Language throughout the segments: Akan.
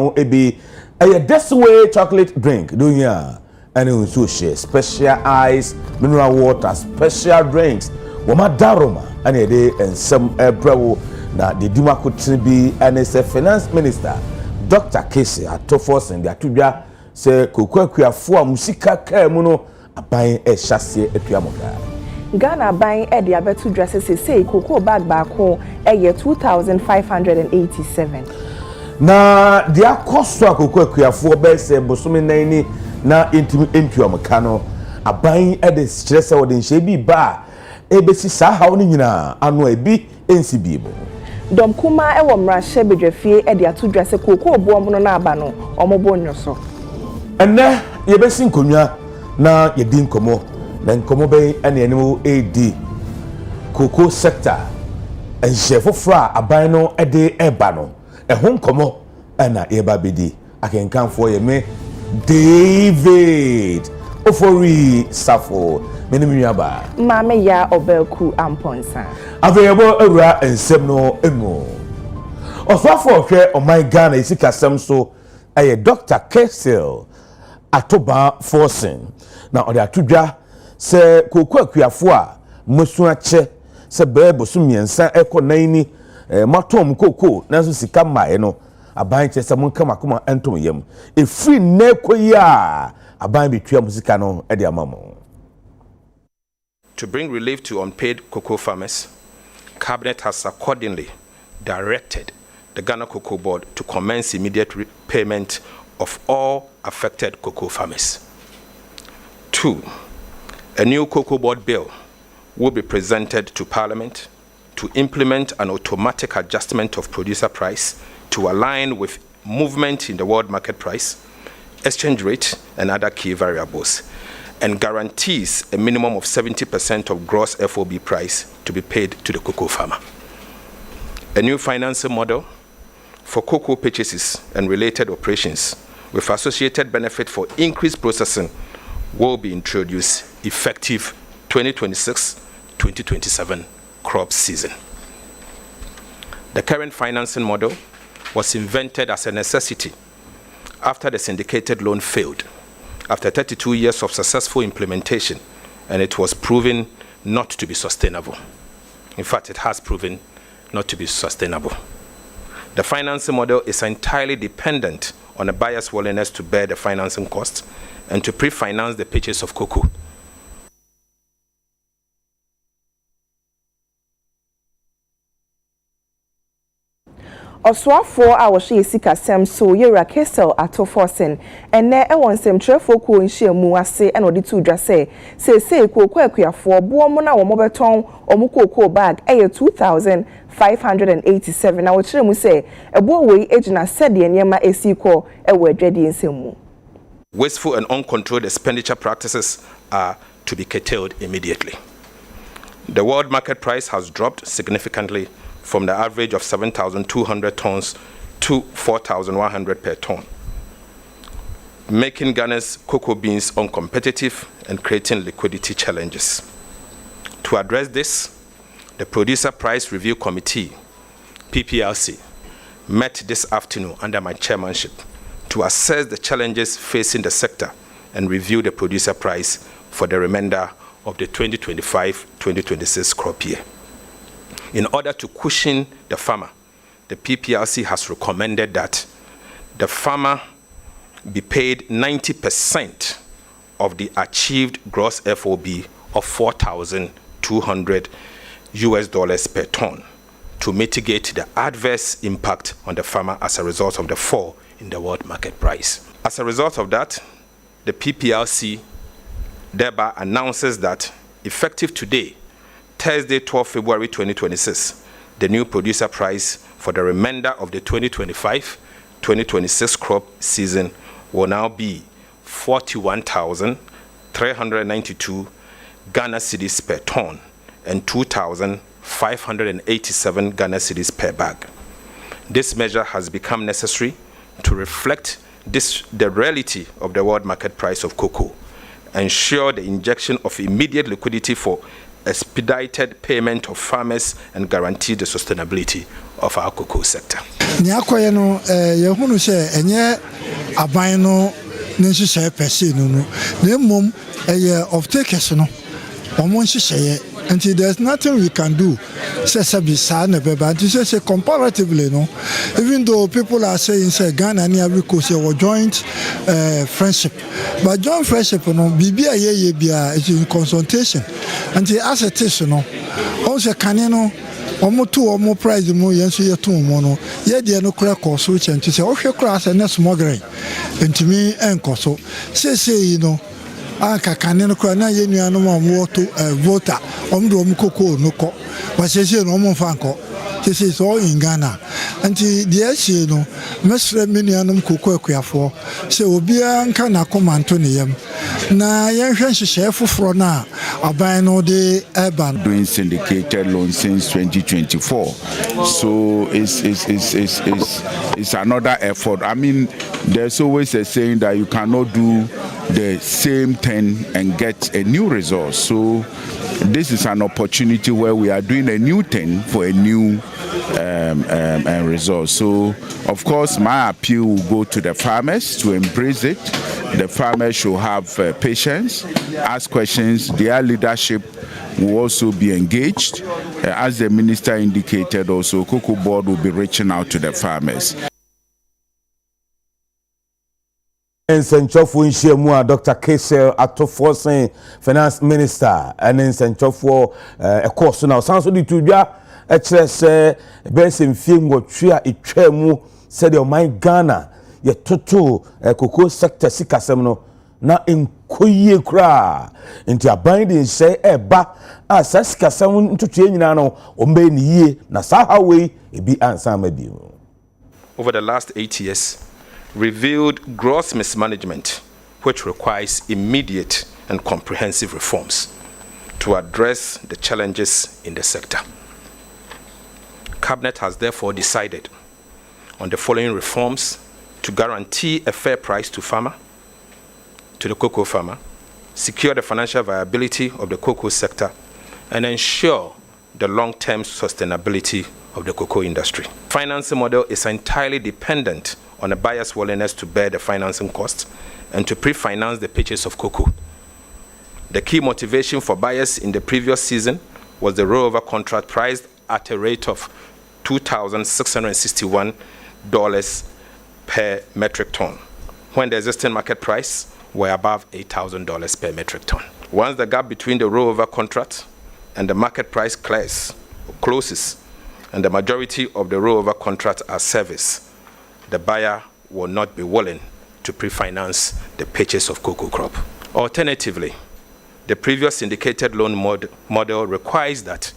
no ebi this way chocolate drink do ya and also share special ice mineral water special drinks woma daroma and dey and some brewo na the dimakotin bi and finance minister Dr. Casey Atofos and the atubia say kokwakuafo a musika ka mu no aban ehyasie atuamoga Ghana buying the abetu dresses say cocoa bag baako eye 2587. Na dia cost kokwakuafo be say bosome nan ni na entuamoka no aban de stress wo de nhye bi ba ebesi sa hawo ni nyina ano ebi ensi bibo. Dom kuma ewo mrahye bedwafie de atu dwase cocoa boom no na aba no omobo nyoso. Enne yebesi nkonwa na yedi nkomo na nkomo be ene enimo AD cocoa sector enhye fofra aban no de eba no ho nkomo na yeba bedi akenkanfo ye me David Ofori Safo menimiaba mame ya obelku amponsa aveyebo awura ensem no emu osafo hwe o my Ghana isika sem so aye Dr. Casey Atoba Forcing na ode atudwa se kokwakuafo a mosu ache se bebo so miensa ekonan ni matom koko na so sika mae no aban che se monka makoma entom yam e free na koya aban betua musika no e de amamo. To bring relief to unpaid cocoa farmers, Cabinet has accordingly directed the Ghana Cocoa Board to commence immediate payment of all affected cocoa farmers. 2. A new Cocoa Board bill will be presented to Parliament to implement an automatic adjustment of producer price to align with movement in the world market price, exchange rate, and other key variables, and guarantees a minimum of 70% of gross FOB price to be paid to the cocoa farmer. A new financing model for cocoa purchases and related operations with associated benefit for increased processing will be introduced effective 2026-2027 crop season. The current financing model was invented as a necessity after the syndicated loan failed after 32 years of successful implementation, and it was proven not to be sustainable. In fact, it has proven not to be sustainable. The financing model is entirely dependent on a buyer's willingness to bear the financing costs and to pre-finance the purchase of cocoa. Oswafo a wo hye sika sem so yera Casey Atoforsen ene e won sem trefo ko nhyiamu ase e no de tu dwa se kokwakuafo bo mo na wo mobeton omo cocoa bag e 2587 na wo kire mu se ebo wei ejina sede enema esiko e wo adwade nsemu. Wasteful and uncontrolled expenditure practices are to be curtailed immediately. The world market price has dropped significantly from the average of 7,200 tons to 4,100 per ton, making Ghana's cocoa beans uncompetitive and creating liquidity challenges. To address this, the Producer Price Review Committee, PPRC, met this afternoon under my chairmanship to assess the challenges facing the sector and review the producer price for the remainder of the 2025-2026 crop year. In order to cushion the farmer, the PPRC has recommended that the farmer be paid 90% of the achieved gross FOB of $4,200 per ton to mitigate the adverse impact on the farmer as a result of the fall in the world market price. As a result of that, the PPRC thereby announces that effective today, Thursday, 12 February 2026, the new producer price for the remainder of the 2025-2026 crop season will now be 41,392 Ghana cedis per ton and 2,587 Ghana cedis per bag. This measure has become necessary to reflect the reality of the world market price of cocoa, ensure the injection of immediate liquidity for expedited payment of farmers and guarantee the sustainability of our cocoa sector. Nyakoye no yehunu se enye aban no nhihye pese no na mom of takers no omo nhihye until there's nothing we can do. Say comparatively, no, even though people are saying say Ghana and Ivory Coast were joint friendship, but joint friendship, no, is in consultation. Until as it is, no, also can no. Omo two or more prize mo yenso yeto mo no ye de no kra koso chenche se ohwe kra se na smuggling ntimi enkoso say you know aka kane no kra na ye nuano mo to voter omdo om koko no ko wasese no mo fanko this is all in Ghana until the issue no mesre menuanom koko akuafo se obia nka na komanto ne yam na yen hwe nhihye foforo na aban no de urban doing syndicated loan since 2024, so it's another effort. I mean, there's always a saying that you cannot do the same thing and get a new result, so this is an opportunity where we are doing a new thing for a new result. So of course my appeal will go to the farmers to embrace it. The farmers should have patience, ask questions. Their leadership will also be engaged. As the minister indicated, also Cocoa Board will be reaching out to the farmers. Nsenchofo nhyiamu a Dr. Kesel Atoforsen Finance Minister and nsenchofo ekoso na osanso di tudwa ekire se be mfiem wotwe a etwa mu se de oman Ghana ye toto cocoa sector sikasem no na enkoyie kra nti aban de nhye eba a sikasem ntotwe nyina no ombe ni yie na sahawe ebi ansa mabi. Over the last 8 years, revealed gross mismanagement, which requires immediate and comprehensive reforms to address the challenges in the sector. Cabinet has therefore decided on the following reforms to guarantee a fair price to the cocoa farmer, secure the financial viability of the cocoa sector, and ensure the long-term sustainability of the cocoa industry. Financing model is entirely dependent on a buyer's willingness to bear the financing costs and to pre-finance the purchase of cocoa. The key motivation for buyers in the previous season was the rollover contract priced at a rate of $2,661 per metric ton, when the existing market price were above $8,000 per metric ton. Once the gap between the rollover contract and the market price closes, and the majority of the rollover contracts are serviced, the buyer will not be willing to pre-finance the purchase of cocoa crop. Alternatively, the previous syndicated loan model requires that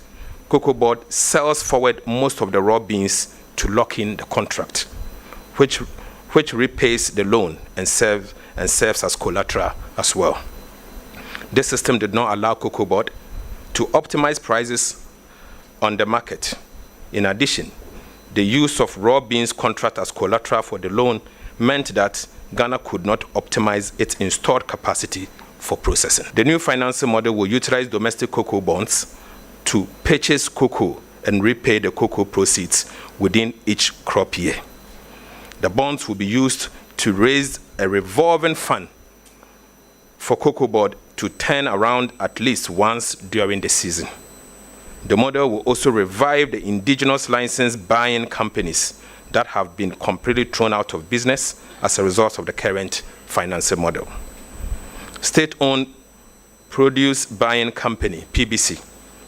Cocoa Board sells forward most of the raw beans to lock in the contract, which repays the loan and serves as collateral as well. This system did not allow Cocoa Board to optimize prices on the market. In addition, the use of raw beans contract as collateral for the loan meant that Ghana could not optimize its installed capacity for processing. The new financing model will utilize domestic cocoa bonds to purchase cocoa and repay the cocoa proceeds within each crop year. The bonds will be used to raise a revolving fund for Cocoa Board to turn around at least once during the season. The model will also revive the indigenous license buying companies that have been completely thrown out of business as a result of the current financing model. State-owned produce buying company, PBC,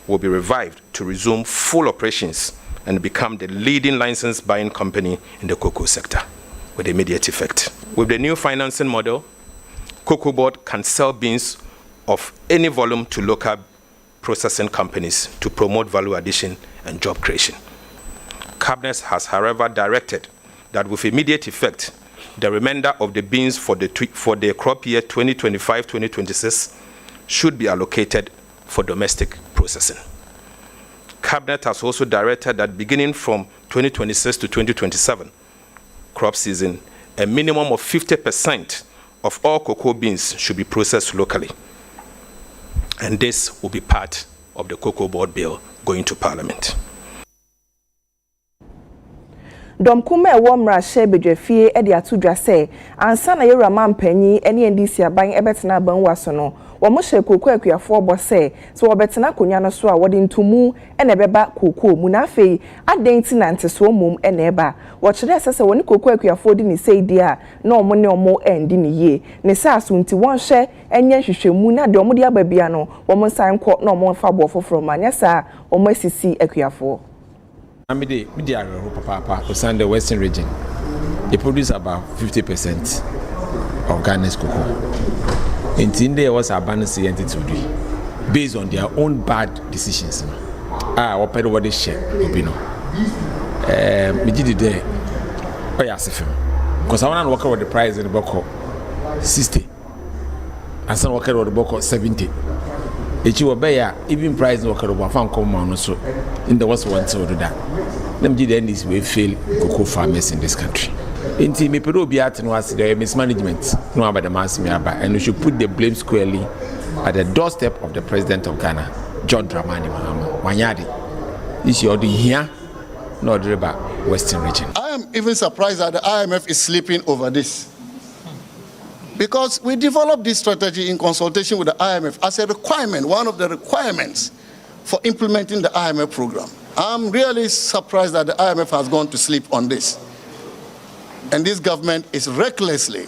will be revived to resume full operations and become the leading license buying company in the cocoa sector with immediate effect. With the new financing model, Cocoa Board can sell beans of any volume to local processing companies to promote value addition and job creation. Cabinet has, however, directed that with immediate effect, the remainder of the beans for the crop year 2025-2026 should be allocated for domestic processing. Cabinet has also directed that beginning from 2026 to 2027 crop season, a minimum of 50% of all cocoa beans should be processed locally. And this will be part of the Cocoa Board Bill going to Parliament. Domkume womra she bedwefie e de atodwa se ansa na yewura mampanyi ene NDC aban ebetena banwa so no wo mo hye kokoo akuafo obo se so wo betena konya no so a wode ntumu ene beba kokoo mu na afei adenti na nteso mum ene eba wo kire sese woni kokoo akuafo di ni seidi a na omo ne omo endi ni ye ne sa so nti won hye enye hwehwemu na de omo de ababia no wo mo san kọ na omo fa bo foforo ma nya sa omo asisi akuafo. Media Papa in the Western region. They produce about 50% of Ghana's cocoa. In there was abundance entity based on their own bad decisions. What they share, we did it there. Oh yes, because I want to work out the price in the book 60, and some work out the book 70. It will be even price work out of come so in the worst one to do that. Them did end this way fail cocoa farmers in this country. Inti me pedo be at no as the mismanagement no about the mass me and we should put the blame squarely at the doorstep of the president of Ghana, John Dramani Mahama. Wanyadi. This your here, no about Western region. I am even surprised that the IMF is sleeping over this. Because we developed this strategy in consultation with the IMF as a requirement, one of the requirements for implementing the IMF program. I'm really surprised that the IMF has gone to sleep on this. And this government is recklessly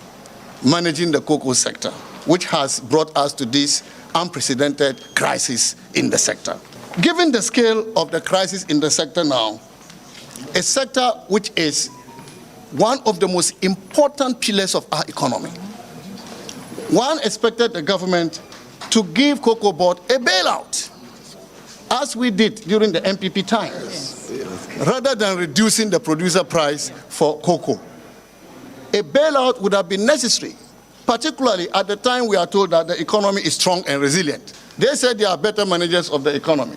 managing the cocoa sector, which has brought us to this unprecedented crisis in the sector. Given the scale of the crisis in the sector now, a sector which is one of the most important pillars of our economy, one expected the government to give Cocoa Board a bailout, as we did during the MPP times, rather than reducing the producer price for cocoa. A bailout would have been necessary, particularly at the time we are told that the economy is strong and resilient. They said they are better managers of the economy.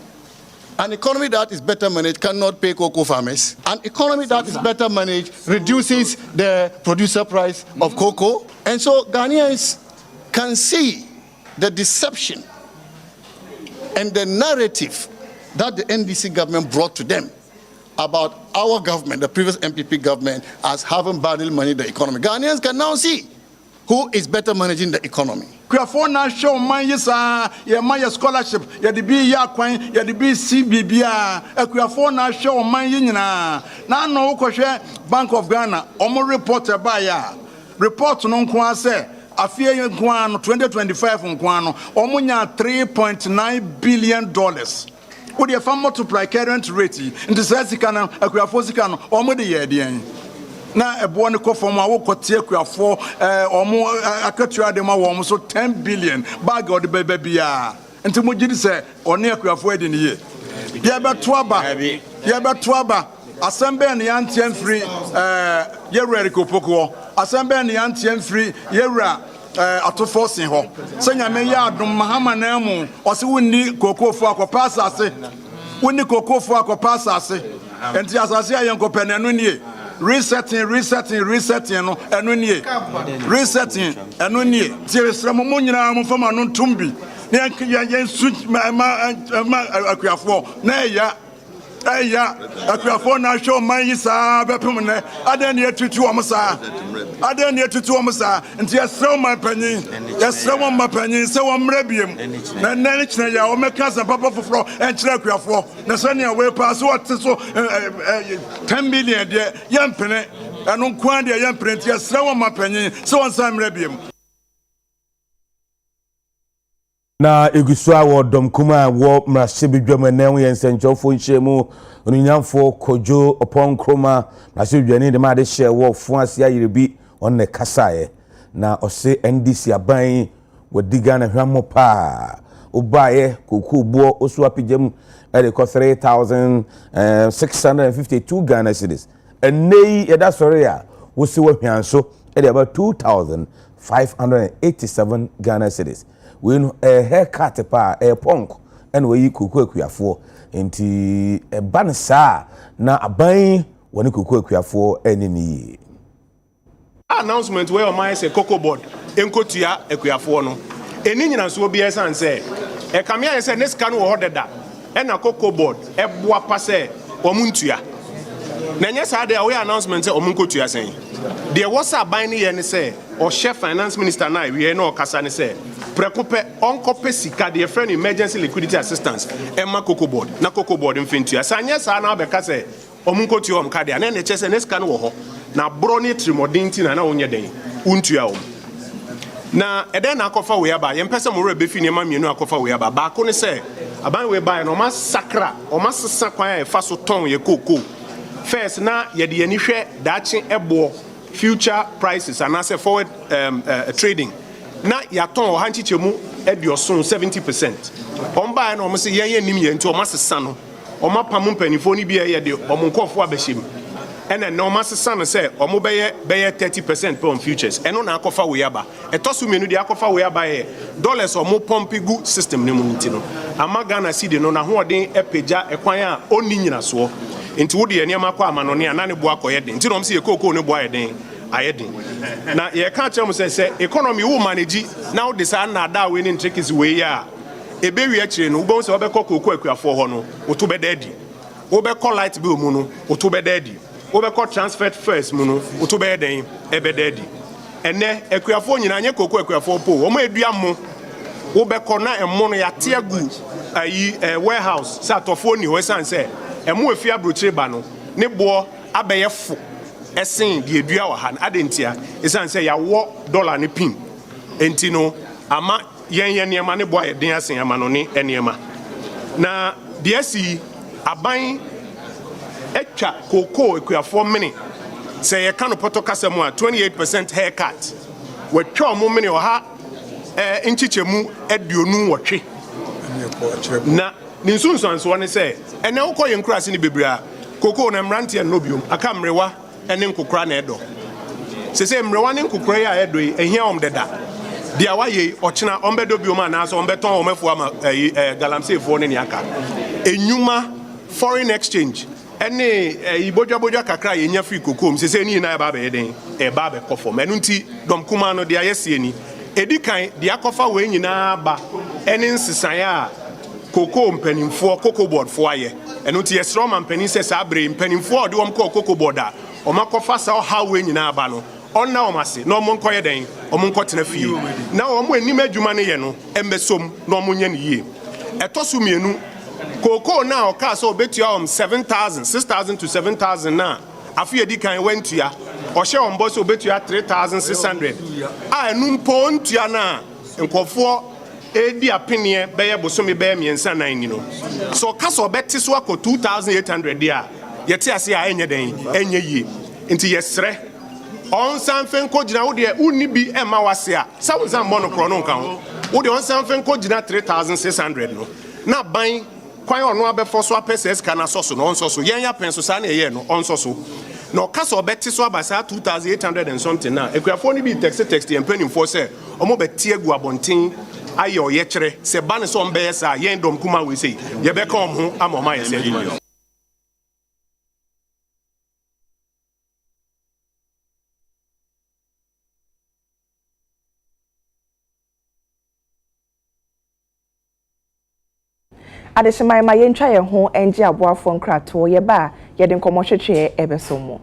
An economy that is better managed cannot pay cocoa farmers. An economy that is better managed reduces the producer price of cocoa. And so Ghanaians can see the deception and the narrative that the NDC government brought to them about our government, the previous MPP government, as having badly managed the economy. Ghanaians can now see who is better managing the economy. Kuafo na show man yesa ye man ye scholarship ye de bi ya kwan ye de bi CBB a kuafo na show man yi nyina na no ukwohwe Bank of Ghana omo report ba ya report no nko ase afie nko ano 2025 nko ano omo nya $3.9 billion. Would you multiply current rate into Sasika kuafo sika no omo de ye de na ebo ne kofom a wo kotie kuafo omo akatua de ma wo so 10 billion bag of the baby bia enti mo gidi se one kuafo edi ne ye ye beto aba asembe ne yantiam free yewra kopoko asembe ne yantiam free yewra atofo sin ho senya me ya adom mahama na mu o se wonni kokofo akopa asase wonni kokofo akopa asase enti asase ayen kopene no nie resetting no eno nie resetting eno nie tiresra mo nyina mo fama no ntumbi ne yan su ma akuafo na ya akuafo na show man yisa bepem ne adan ne tutu o musa nti yesra man panyin se wo mra biem na ne kina ya o meka sa papa foforo enkyere akuafo na so ne we pass what so 10 million de yampene eno kwan de yampene nti yesra man panyin se won sa mra biem. Na egusua wo dom kuma wo mrahye bidwam na wo yensenchofo nhyiemu onunyamfo kojo opon kroma mrahye bidwani de ma de hye wo fo ase ayerebi onne kasae na ose NDC aban wodiga na hwamo pa obaye koku buo osu apigem ede ko 3652 Ghana cedis enei yeda sore ya wo si wo hwanso ede about 2587 Ghana cedis. We know a haircut pa a punk and we kuku akuafo enti e ban sa na aban woni kuku akuafo enini announcement where my say Cocoa Board enkotua akuafo no eni nyina so obi esan say e kamia say ne scan wo hodeda ɛna cocoa board ɛboa pa sɛ ɔmo ntua na nyɛ saa de a wɔyɛ announcement sɛ ɔmo nkotua sɛn deɛ wɔsa aban ne yɛ ne sɛ ɔhyɛ finance minister na awie na ɔkasa ne sɛ prɛko pɛ ɔnkɔpɛ sika deɛ frɛ no emergency liquidity assistance ɛma cocoa board na cocoa board mfentua saa nyɛ saa na abɛka sɛ ɔmo nkotua ɔmo ka deɛ na ɛkyɛ sɛ ne sika no wɔ hɔ na borɔ ne tirimɔden ti na wonyɛ den wontua ɔmo na ɛdɛn na akɔfa wei aba yɛmpɛ sɛ mowrɛ bɛfi nneɛma mmienu akɔfa wei aba baako ne sɛ aban wei baeɛ no ɔma sakra ɔma sesa kwan a ɛfa so tɔn yɛ kookoo first na yɛde yɛni hwɛ daakye ɛboɔ future prices anaasɛ forward trading na yɛatɔn ɔha nkyekyɛmu aduɔson 70%. Ɔmbaeɛ no ɔmo sɛ yɛn nim yɛn nti ɔma sesa no ɔma pam mpanimfoɔ no bi yɛde ɔmo nkɔfoɔ abɛhyɛ mu ɛna na ɔma sesa no sɛ ɔmo bɛyɛ 30% on futures ɛno na akɔfa wei aba ɛtɔ so mmienu deɛ akɔfa wei aba yɛ dollars ɔmo pɔmpe gu system no mu nti no ama Ghana cedi no n'ahoɔden ɛpagya ɛkwan a ɔnni nyinasoɔ nti wode nneɛma kɔ amanɔne a na ne boa kɔyɛ den nti na ɔmo sɛ yɛkookoo ne boa yɛ den ayɛ den na yɛka kyerɛ mo sɛ economy wo manage na wode saa nnaadaa wei ne ntrikisi wei a ɛbɛwie akyire no wobɛhu sɛ wobɛkɔ kookoo akuafoɔ hɔ no woto bɛda adi wobɛkɔ light bill mu no woto bɛda adi wobɛkɔ transfer first mu no woto bɛyɛ den ɛbɛda adi ɛnɛ akuafoɔ nyinaa nyɛ kookoo akuafoɔ po wɔn adua mo wobɛkɔ na ɛmo no yɛate agu ayi warehouse sɛ atɔfoɔ ni hɔ ɛsiane sɛ ɛmo efi aburokyire ba no ne boɔ abɛyɛ fo ɛsen deɛ dua wɔ ha no adentia ɛsiane sɛ yɛawɔ dollar ne pin enti no ama yɛn nneɛma ne boɔ ayɛ den asen ama no ne nneɛma na deɛ si aban etwa kookoo akuafoɔ mene sɛ yɛka no pɔtɔ kasa mu a 28% haircut wɔtwa ɔmo mene ɔha nkyekyɛmu aduonu wɔtwe na ne nsunsuansoɔ ne sɛ ɛnɛ wokɔ yɛn nkuraase ne bebree a kookoo na mmeranteɛ no biom aka mmerewa ne nkokora na ɛdɔ sɛ mmerewa ne nkokora yi a ɛdɔ yi ɛhia ɔm deda deɛ wayɛ yi ɔkyena ɔmbɛdɔ biom anaasɛ ɔmbɛtɔn ɔmafoɔ ama galamseefoɔ ne ne aka enyuma foreign exchange ɛne ibodwabodwa kakra yɛnya free kokom sɛ ni na ɛba bɛyɛ den ɛba bɛkɔ fam ɛno nti dɔm kuma no deɛ ayɛsie ni ɛdi kan deɛ akɔfa wei nyinaa ba ɛne nsesaeɛ a kookoo mpanimfoɔ cocoa board foɔ ayɛ ɛno nti yɛsrɛ ɔma mpanin sɛ saa bere mpanimfoɔ a ɔde wɔm kɔɔ cocoa board a ɔma kɔfa saa ɔha wei nyinaa ba no ɔnna ɔma ase na ɔmo nkɔyɛ den ɔmo nkɔtena fie na ɔmo anim adwuma no yɛ no ɛmbɛsom na ɔmo nyɛ no yie ɛtɔ so mmienu kookoo na ɔkaa sɛ ɔbɛtua 6,000 to 7,000 na afei edi kan wantua ɔhyɛ wɔn bɔ sɛ ɔbɛtua 3,600 a ɛnu mpo ntua na nkɔfoɔ edi apiniɛ bɛyɛ bosomi bɛyɛ mmiɛnsa nan ni no so ɔka sɛ ɔbɛte so akɔ 2,800 deɛ a yɛte ase a ɛnyɛ den ɛnyɛ yie nti yɛsrɛ ɔnsan fɛn ko gyina wo deɛ wonni bi ɛma wase a sɛ wo nsan mmɔ no korɔ no nka ho wo deɛ ɔnsan fɛn ko gyina 3,600 no na ban kwan ɔno abɛfɔ so apɛ sɛ sika na asɔ so na ɔnsɔ so yɛn yɛ apɛn so saa na ɛyɛ no ɔnsɔ so na ɔka sɛ ɔbɛte so aba saa 2,800 and something na akuafoɔ no bi text yɛn mpanimfoɔ sɛ ɔmo bɛte agu abɔnten ayɛ ɔyɛ kyerɛ sɛ ba ne sɛ ɔmbɛyɛ saa yɛn dɔm kuma wei sei yɛbɛka ɔmo ho ama ɔmo ayɛ sɛ adwuma Adesima ma yɛntwa yɛn ho ɛngye aboafo nkratoɔ yɛba a yɛde nkɔmmɔ hwetwe ɛbɛso mu